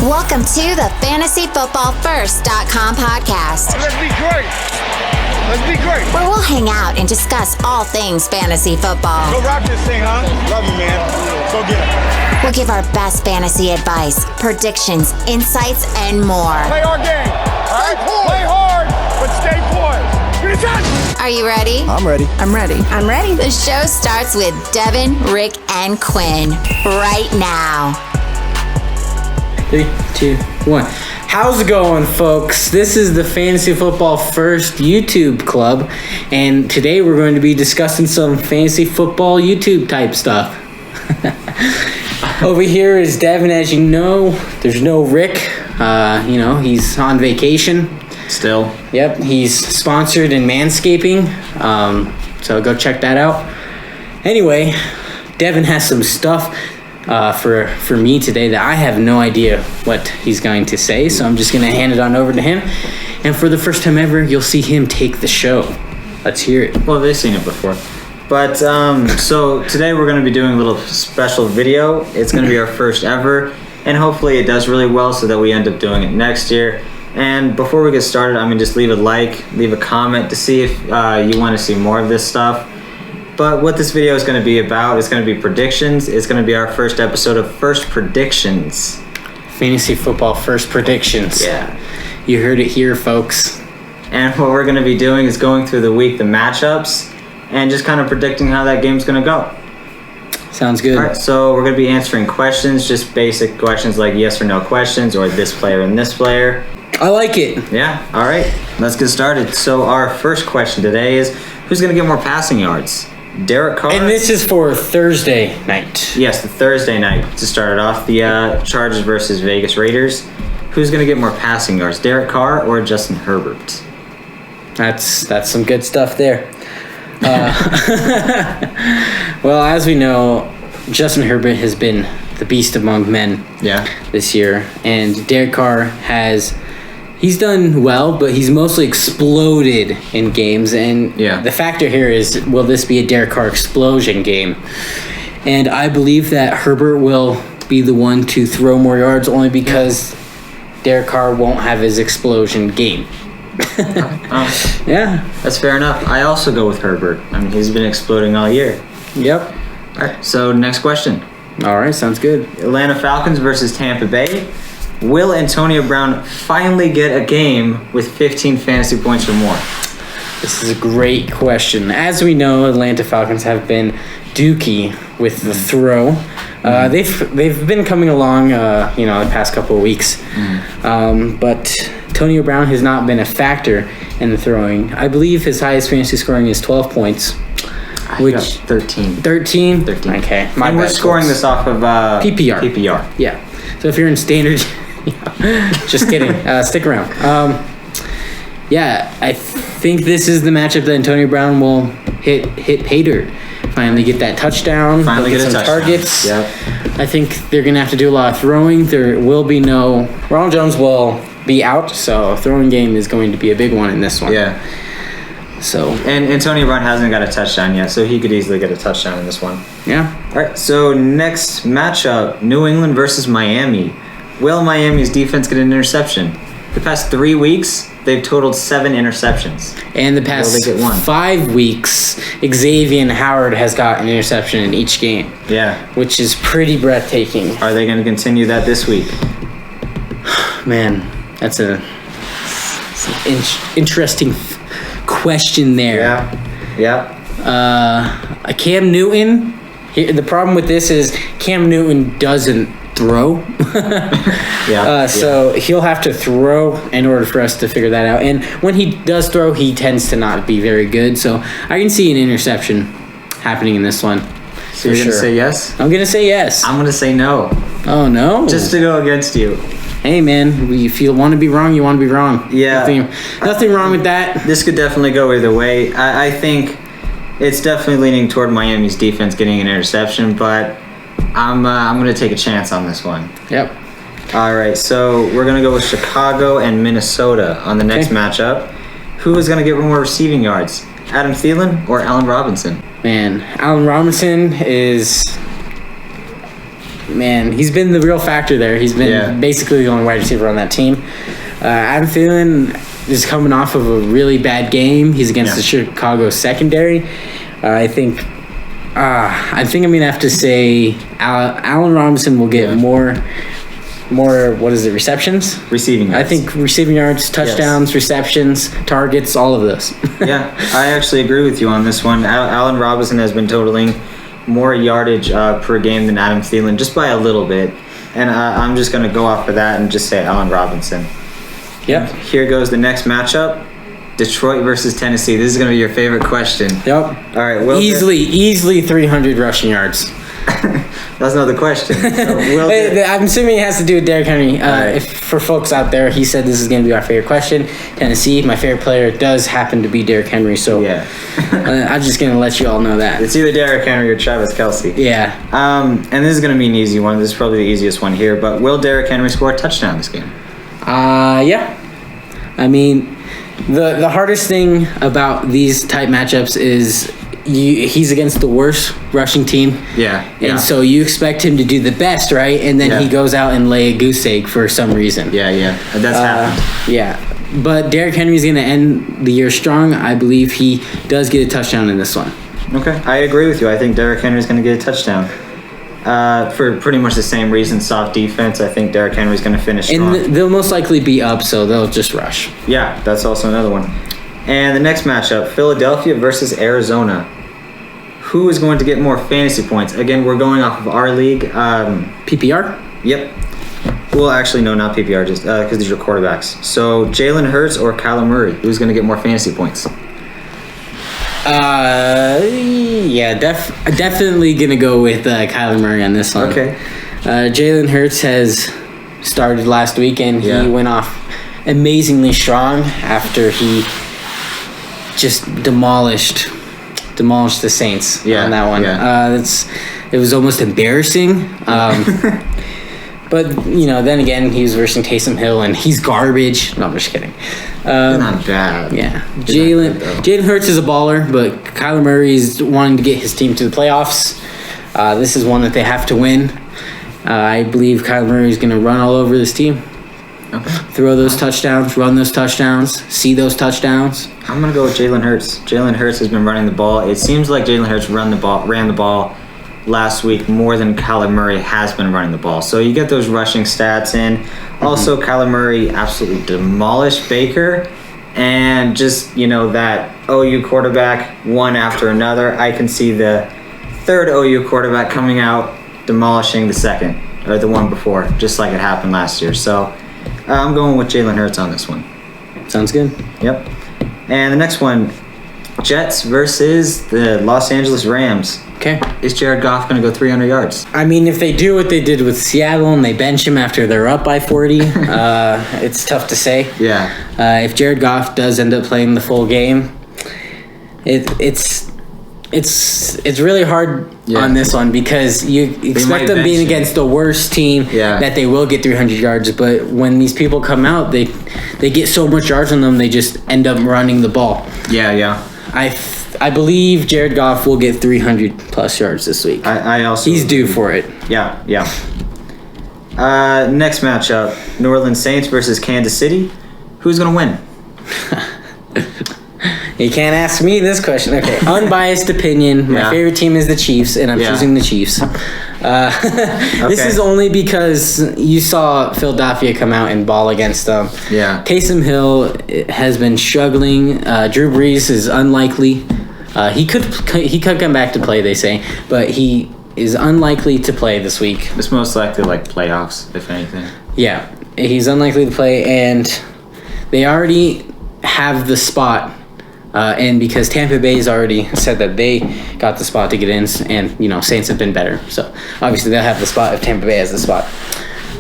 Welcome to the FantasyFootballFirst.com podcast. Let's be great. Let's be great. Where we'll hang out and discuss all things fantasy football. Go rock this thing, huh? Love you, man. Go get it. We'll give our best fantasy advice, predictions, insights, and more. Play our game. All right? Play hard, but stay poised. Get it done. Are you ready? I'm ready. I'm ready. I'm ready. The show starts with Devin, Rick, and Quinn right now. 3, 2, 1. How's it going, folks? This is the Fantasy Football First YouTube Club, and today we're going to be discussing some fantasy football YouTube type stuff. Over here is Devin. As you know, there's no Rick. He's on vacation. Still. Yep, he's sponsored in manscaping, so go check that out. Anyway, Devin has some stuff for me today that I have no idea what he's going to say, so I'm just going to hand it on over to him. And for the first time ever, you'll see him take the show. Let's hear it. Well, they've seen it before. But, so today we're going to be doing a little special video. It's going to be our first ever, and hopefully it does really well so that we end up doing it next year. And before we get started, I'm going to just leave a like, leave a comment to see if you want to see more of this stuff. But what this video is going to be about is going to be predictions. It's going to be our first episode of First Predictions. Fantasy Football First Predictions. Yeah. You heard it here, folks. And what we're going to be doing is going through the week, the matchups, and just kind of predicting how that game's going to go. Sounds good. All right, so we're going to be answering questions, just basic questions like yes or no questions, or this player and this player. I like it. Yeah, all right. Let's get started. So our first question today is, who's going to get more passing yards? Derek Carr. And this is for Thursday night. Yes, the Thursday night to start it off. The Chargers versus Vegas Raiders. Who's going to get more passing yards, Derek Carr or Justin Herbert? That's some good stuff there. Well, as we know, Justin Herbert has been the beast among men this year. And Derek Carr he's done well, but he's mostly exploded in games. And the factor here is, will this be a Derek Carr explosion game? And I believe that Herbert will be the one to throw more yards only because Derek Carr won't have his explosion game. Yeah. That's fair enough. I also go with Herbert. I mean, he's been exploding all year. Yep. All right, so next question. All right, sounds good. Atlanta Falcons versus Tampa Bay. Will Antonio Brown finally get a game with 15 fantasy points or more? This is a great question. As we know, Atlanta Falcons have been dookie with the throw. They've been coming along, the past couple of weeks. But Antonio Brown has not been a factor in the throwing. I believe his highest fantasy scoring is 12 points. Which 13. 13? Okay. And we're scoring this off of PPR. PPR. Yeah. So if you're in standard, just kidding. Stick around. I think this is the matchup that Antonio Brown will hit pay dirt. Finally get that touchdown. Finally get some targets. Yep. I think they're going to have to do a lot of throwing. There will be no... Ronald Jones will be out, so throwing game is going to be a big one in this one. Yeah. So... And Antonio Brown hasn't got a touchdown yet, so he could easily get a touchdown in this one. Yeah. All right, so next matchup, New England versus Miami. Will Miami's defense get an interception? The past 3 weeks, they've totaled 7 interceptions. And the past 5 weeks, Xavier Howard has got an interception in each game. Yeah. Which is pretty breathtaking. Are they going to continue that this week? Man, that's an interesting question there. Yeah. Cam Newton. The problem with this is Cam Newton doesn't throw. So he'll have to throw in order for us to figure that out. And when he does throw, he tends to not be very good. So I can see an interception happening in this one. So you're going to say yes? I'm going to say yes. I'm going to say no. Oh, no? Just to go against you. Hey, man, if you want to be wrong, you want to be wrong. Yeah. Nothing wrong with that. This could definitely go either way. I think it's definitely leaning toward Miami's defense getting an interception, but I'm going to take a chance on this one. Yep. All right, so we're going to go with Chicago and Minnesota on the next matchup. Who is going to get more receiving yards? Adam Thielen or Allen Robinson? Man, Allen Robinson is man, he's been the real factor there. He's been basically the only wide receiver on that team. Adam Thielen is coming off of a really bad game. He's against the Chicago secondary. I think I'm going to have to say Allen Robinson will get more, what is it, receptions? Receiving yards. I think receiving yards, touchdowns, receptions, targets, all of those. Yeah, I actually agree with you on this one. Allen Robinson has been totaling more yardage per game than Adam Thielen, just by a little bit. And I'm just going to go off of that and just say Allen Robinson. Yep. Here goes the next matchup. Detroit versus Tennessee. This is going to be your favorite question. Yep. All right. Easily 300 rushing yards. That's not the question. So I'm assuming it has to do with Derrick Henry. If for folks out there, he said this is going to be our favorite question. Tennessee, my favorite player does happen to be Derrick Henry. So I'm just going to let you all know that. It's either Derrick Henry or Travis Kelce. Yeah. And this is going to be an easy one. This is probably the easiest one here. But will Derrick Henry score a touchdown this game? Yeah. I mean, the hardest thing about these type matchups is he's against the worst rushing team. Yeah. And so you expect him to do the best, right? And then he goes out and lay a goose egg for some reason. Yeah. That's happened. Yeah. But Derrick Henry's going to end the year strong. I believe he does get a touchdown in this one. Okay. I agree with you. I think Derrick Henry's going to get a touchdown. For pretty much the same reason, soft defense. I think Derrick Henry's going to finish strong. And they'll most likely be up, so they'll just rush. Yeah, that's also another one. And the next matchup, Philadelphia versus Arizona. Who is going to get more fantasy points? Again, we're going off of our league. PPR? Yep. Well, actually, no, not PPR, just because these are quarterbacks. So, Jalen Hurts or Kyler Murray? Who's going to get more fantasy points? Definitely going to go with Kyler Murray on this one. Okay. Jalen Hurts has started last week, and he went off amazingly strong after he just demolished the Saints on that one. Yeah. It was almost embarrassing. But, then again, he was versing Taysom Hill, and he's garbage. No, I'm just kidding. Not bad. Yeah. Jalen Hurts is a baller, but Kyler Murray is wanting to get his team to the playoffs. This is one that they have to win. I believe Kyler Murray is going to run all over this team. Okay. Throw those touchdowns, run those touchdowns, see those touchdowns. I'm going to go with Jalen Hurts. Jalen Hurts has been running the ball. It seems like Jalen Hurts ran the ball last week more than Kyler Murray has been running the ball. So you get those rushing stats in. Also, Kyler Murray absolutely demolished Baker. And just, that OU quarterback, one after another. I can see the third OU quarterback coming out, demolishing the second, or the one before, just like it happened last year. So I'm going with Jalen Hurts on this one. Sounds good. Yep. And the next one, Jets versus the Los Angeles Rams. Okay. Is Jared Goff going to go 300 yards? I mean, if they do what they did with Seattle and they bench him after they're up by 40, it's tough to say. Yeah. If Jared Goff does end up playing the full game, it's really hard on this one because you expect them being against the worst team that they will get 300 yards. But when these people come out, they get so much yards on them, they just end up running the ball. Yeah. I believe Jared Goff will get 300 plus yards this week. I also he's due for it. Yeah. Next matchup: New Orleans Saints versus Kansas City. Who's gonna win? You can't ask me this question. Okay, unbiased opinion. My favorite team is the Chiefs, and I'm choosing the Chiefs. This is only because you saw Philadelphia come out and ball against them. Yeah. Taysom Hill has been struggling. Drew Brees is unlikely. He could come back to play, they say, but he is unlikely to play this week. It's most likely like playoffs, if anything. Yeah, he's unlikely to play, and they already have the spot. And because Tampa Bay's already said that they got the spot to get in, and Saints have been better, so obviously they'll have the spot if Tampa Bay has the spot.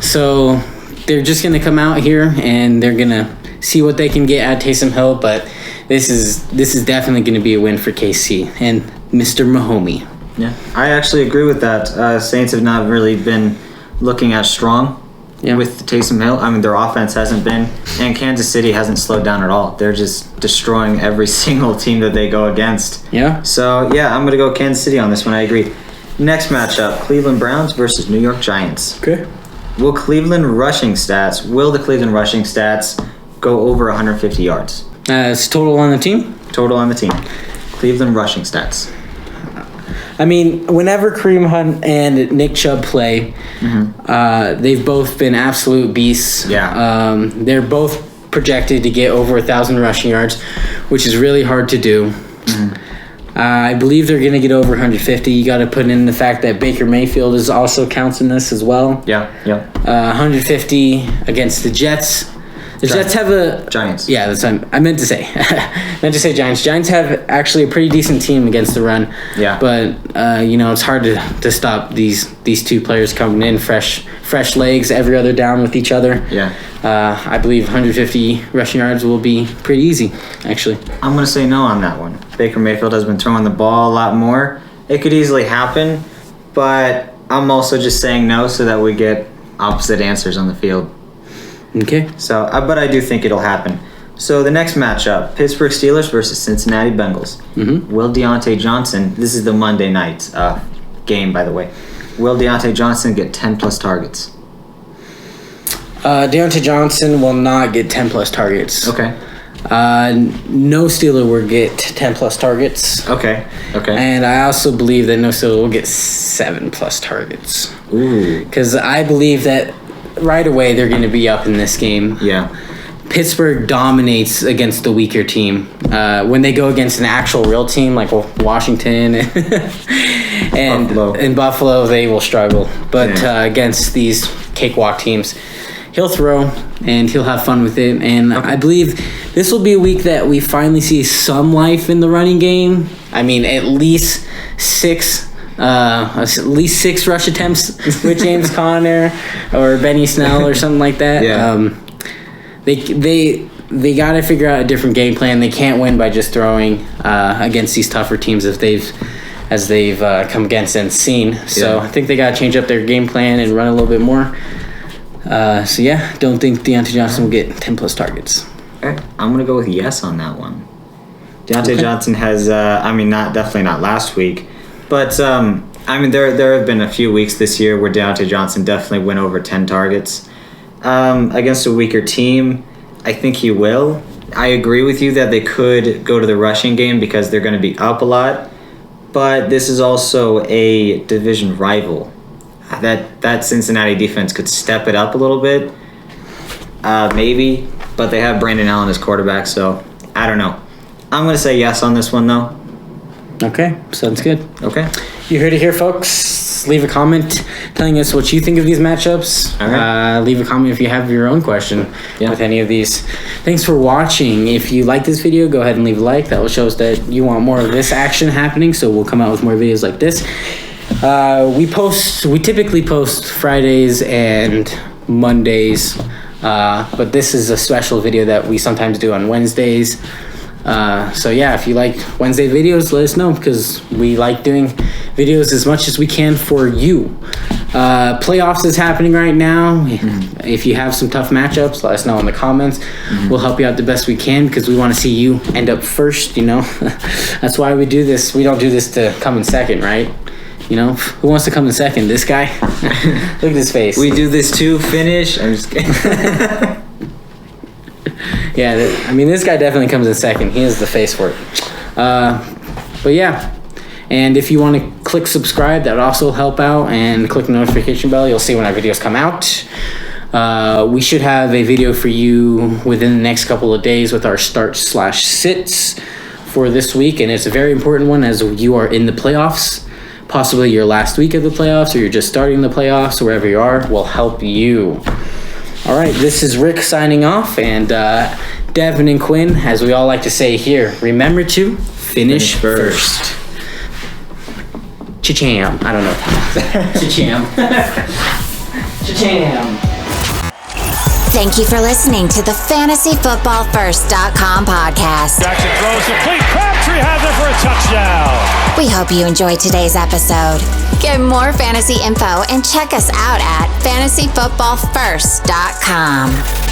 So they're just gonna come out here and they're gonna see what they can get at Taysom Hill, but this is definitely gonna be a win for KC and Mr. Mahomey. Yeah, I actually agree with that. Saints have not really been looking as strong. With Taysom Hill. I mean, their offense hasn't been, and Kansas City hasn't slowed down at all. They're just destroying every single team that they go against. Yeah. So, I'm going to go Kansas City on this one. I agree. Next matchup, Cleveland Browns versus New York Giants. Okay. Will the Cleveland rushing stats go over 150 yards? It's total on the team? Total on the team. Cleveland rushing stats. I mean, whenever Kareem Hunt and Nick Chubb play, they've both been absolute beasts. Yeah. They're both projected to get over 1,000 rushing yards, which is really hard to do. I believe they're going to get over 150. You got to put in the fact that Baker Mayfield is also counts in this as well. Yeah. 150 against the Jets. The Jets have a... Giants. Yeah, that's what I meant to say. Giants. Giants have actually a pretty decent team against the run. Yeah. But, it's hard to stop these two players coming in, fresh legs every other down with each other. Yeah. I believe 150 rushing yards will be pretty easy, actually. I'm going to say no on that one. Baker Mayfield has been throwing the ball a lot more. It could easily happen, but I'm also just saying no so that we get opposite answers on the field. Okay. So, but I do think it'll happen. So the next matchup, Pittsburgh Steelers versus Cincinnati Bengals. Will Deontay Johnson, this is the Monday night game, by the way. Will Deontay Johnson get 10-plus targets? Deontay Johnson will not get 10-plus targets. Okay. No Steeler will get 10-plus targets. Okay. And I also believe that no Steeler will get 7-plus targets. Ooh. Because I believe that right away they're going to be up in this game. Yeah. Pittsburgh dominates against the weaker team. When they go against an actual real team like Washington and Buffalo. In Buffalo, they will struggle. But against these cakewalk teams, he'll throw and he'll have fun with it. And I believe this will be a week that we finally see some life in the running game. I mean, at least six rush attempts with James Conner or Benny Snell or something like that. Yeah. They got to figure out a different game plan. They can't win by just throwing against these tougher teams as they've come against and seen. So I think they got to change up their game plan and run a little bit more. Don't think Deontay Johnson will get 10-plus targets. Okay. I'm going to go with yes on that one. Deontay Johnson has, definitely not last week, but, there have been a few weeks this year where Deontay Johnson definitely went over 10 targets. Against a weaker team, I think he will. I agree with you that they could go to the rushing game because they're going to be up a lot, but this is also a division rival. That Cincinnati defense could step it up a little bit, maybe, but they have Brandon Allen as quarterback, so I don't know. I'm going to say yes on this one, though. Okay, sounds good. Okay. You heard it here, folks. Leave a comment telling us what you think of these matchups. Okay. Leave a comment if you have your own question with any of these. Thanks for watching. If you like this video, go ahead and leave a like. That will show us that you want more of this action happening, so we'll come out with more videos like this. We typically post Fridays and Mondays, but this is a special video that we sometimes do on Wednesdays. If you like Wednesday videos, let us know because we like doing videos as much as we can for you. Playoffs is happening right now. If you have some tough matchups, let us know in the comments. We'll help you out the best we can because we want to see you end up first, That's why we do this. We don't do this to come in second, right? Who wants to come in second? This guy? Look at his face. We do this to finish. I'm just kidding. Yeah, this guy definitely comes in second. He has the face for it. And if you want to click subscribe, that would also help out. And click the notification bell. You'll see when our videos come out. We should have a video for you within the next couple of days with our starts/sits for this week. And it's a very important one as you are in the playoffs. Possibly your last week of the playoffs or you're just starting the playoffs. Wherever you are, will help you. All right, this is Rick signing off, and Devin and Quinn, as we all like to say here, remember to finish first. Cha-cham. I don't know. Cha-cham. Cha-cham. Thank you for listening to the FantasyFootballFirst.com podcast. Jackson throws complete. Crabtree has it for a touchdown. We hope you enjoyed today's episode. Get more fantasy info and check us out at FantasyFootballFirst.com.